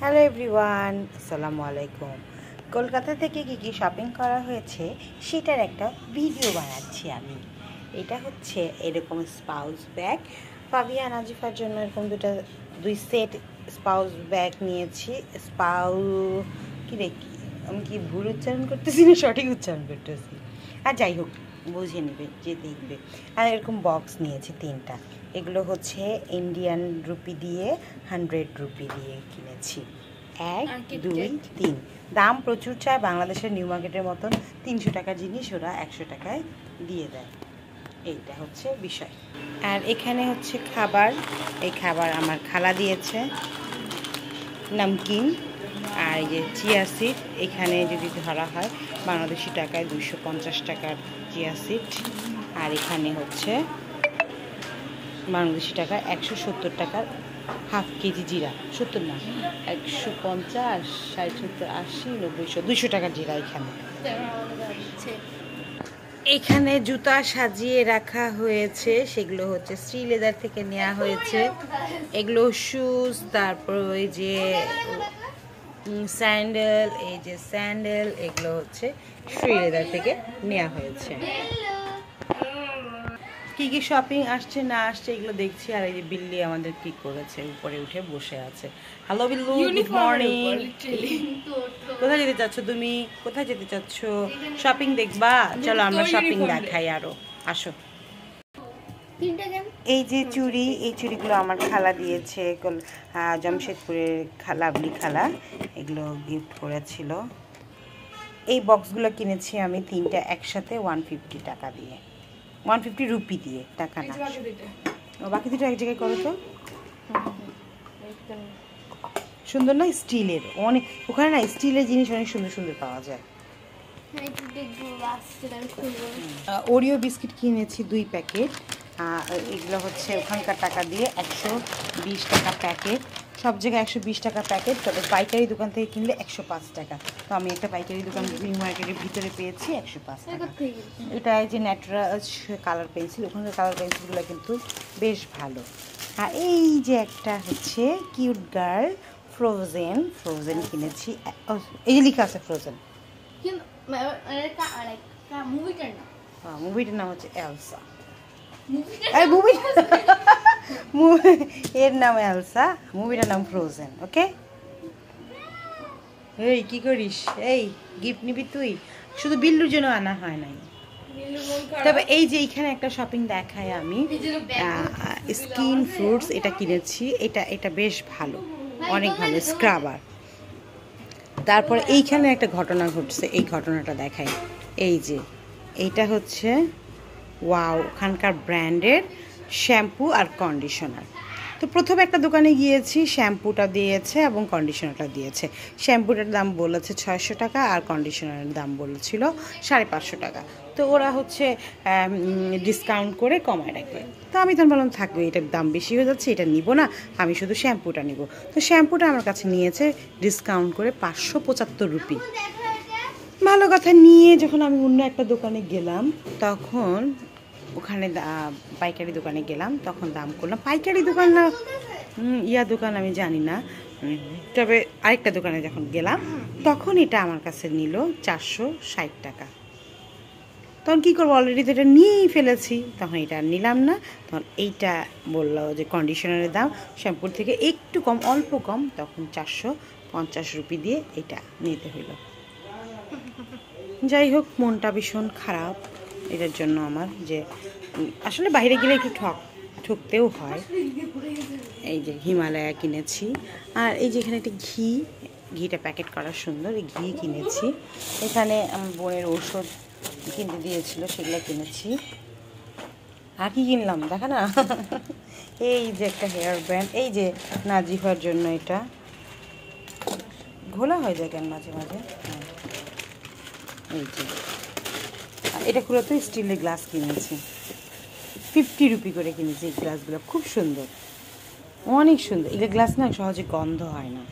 Hello everyone, আসসালামু আলাইকুম। কলকাতা থেকে কী শপিং করা হয়েছে সেটার একটা ভিডিও বানাচ্ছি আমি। এটা হচ্ছে এরকম স্পাউস ব্যাগ, পাবিয়া নাজিফার জন্য এরকম দুই সেট স্পাউস ব্যাগ নিয়েছি। আমি কি ভুল উচ্চারণ করতেছি না সঠিক উচ্চারণ করতেছি, আর যাই হোক বুঝে নেবে যে দেখবে। আর এরকম বক্স নিয়েছি 3টা। এগুলো হচ্ছে ইন্ডিয়ান রুপি দিয়ে 100 রুপি দিয়ে কিনেছি। 1 2 3 দাম প্রচুর চায়, বাংলাদেশের নিউ মার্কেটের মতন 300 টাকার জিনিস ওরা 100 টাকায় দিয়ে দেয়, এইটা হচ্ছে বিষয়। আর এখানে হচ্ছে খাবার, এই খাবার আমার খালা দিয়েছে, নামকিন আর এই যে চিয়া সিড। এখানে যদি ধরা হয় বাংলাদেশি টাকায় 250 টাকার চিয়া সিড, আর এখানে হচ্ছে বাংলাদেশি টাকায় 170 টাকার হাফ কেজি জিরা। 70 না, 150, 60, 70, 80, 90, 200 টাকার জিরা। এখানে জুতা সাজিয়ে রাখা হয়েছে, সেগুলো হচ্ছে শ্রী লেদার থেকে নেওয়া হয়েছে। এগুলো শুজ, তারপর ওই যে স্যান্ডেল, এই যে স্যান্ডেল, এগুলো হচ্ছে শ্রী লেদার থেকে নেওয়া হয়েছে। কি শপিং আসছে না আসছে এগুলো দেখছি। আর এই যে বিল্লি আমাদের কি করেছে, উপরে উঠে বসে আছে। Hello Billu, good morning. কোথায় যেতে চাচ্ছ তুমি? কোথায় যেতে চাচ্ছ? শপিং দেখবা? চলো আমরা শপিং দেখাই আরো, আসো। এই যে চুড়ি, এই চুড়িগুলো আমার খালা দিয়েছে, জামশেদপুরের লাভলি খালা, এগুলো গিফট করেছিল। এই বক্সগুলো কিনেছি আমি 3টা একসাথে 150 টাকা দিয়ে, 150 রুপি দিয়ে, টাকা না। বাকি দুটো এক জায়গায় করো তো। সুন্দর না? স্টিলের অনেক, ওখানে না স্টিলের জিনিস অনেক সুন্দর সুন্দর পাওয়া যায়। ওরিও বিস্কিট কিনেছি 2 প্যাকেট। এগুলো হচ্ছে ওখানকার টাকা দিয়ে 120 টাকা প্যাকেট। সব জায়গায় 120 টাকা প্যাকেট, তবে পাইকারি দোকান থেকে কিনলে 105 টাকা। তো আমি একটা পাইকারি দোকান নিউ মার্কেটের ভিতরে পেয়েছি 105 টাকা। এটা এই যে ন্যাচারাল কালার পেন্সিল, ওখানকার কালার পেন্সিলগুলো কিন্তু বেশ ভালো। আর এই যে একটা হচ্ছে কিউট গার্ল ফ্রোজেন কিনেছি। এই যে লেখা আছে ফ্রোজেন, মুভিটার নাম হচ্ছে এলসা। এর নাম এলসা, মুভিটার নাম ফ্রোজেন। ওকে, এই কি করিস? এই গিফট নিবি তুই? শুধু বিল্লুর জন্য আনা হয় নাই। তবে এই যে এইখানে একটা শপিং দেখায় আমি, স্কিন ফ্রুটস, এটা কিনেছি। এটা বেশ ভালো, অনেক ভালো স্ক্রাবার। তারপরে এইখানে একটা ঘটনা ঘটছে, এই ঘটনাটা দেখাই। এই যে এইটা হচ্ছে ওয়াও, ওখানকার ব্র্যান্ডের শ্যাম্পু আর কন্ডিশনার। তো প্রথমে একটা দোকানে গিয়েছি, শ্যাম্পুটা দিয়েছে এবং কন্ডিশনারটা দিয়েছে। শ্যাম্পুটার দাম বলেছে 600 টাকা আর কন্ডিশনারের দাম বলেছিল 550 টাকা। তো ওরা হচ্ছে ডিসকাউন্ট করে কমায় রাখবে। তো আমি তখন বললাম থাকবে, এটার দাম বেশি হয়ে যাচ্ছে, এটা নিব না, আমি শুধু শ্যাম্পুটা নিব। তো শ্যাম্পুটা আমার কাছে নিয়েছে ডিসকাউন্ট করে 575 রুপি। ভালো কথা। নিয়ে যখন আমি অন্য একটা দোকানে গেলাম, তখন ওখানে পাইকারি দোকানে গেলাম, তখন দাম করলাম, পাইকারি দোকান না দোকান আমি জানি না, তবে আরেকটা দোকানে যখন গেলাম তখন এটা আমার কাছে নিল 460 টাকা। তখন কী করবো, অলরেডি তো এটা নিয়েই ফেলেছি, তখন এটা নিলাম না। তখন এইটা বললো যে কন্ডিশনারের দাম শ্যাম্পুর থেকে একটু কম, অল্প কম, তখন 450 রুপি দিয়ে এটা নিতে হইলো। যাই হোক, মনটা ভীষণ খারাপ এটার জন্য আমার, যে আসলে বাইরে গেলে একটু ঠকতেও হয়। এই যে হিমালয়া কিনেছি। আর এই যে এখানে একটা ঘিটা প্যাকেট করা সুন্দর, এই ঘি কিনেছি। এখানে আমার বোনের ঔষধ কিনতে দিয়েছিল, সেগুলো কিনেছি। আর কি কিনলাম দেখা না, এই যে একটা হেয়ার ব্যান্ড, এই যে নাজিফার জন্য, এটা ঘোলা হয়ে যায় কেন মাঝে মাঝে। এই যে এটা খুলে তো স্টিলের গ্লাস কিনেছি, 50 রুপি করে কিনেছি। এই গ্লাসগুলো খুব সুন্দর, অনেক সুন্দর। এই গ্লাস না সহজে গন্ধ হয় না।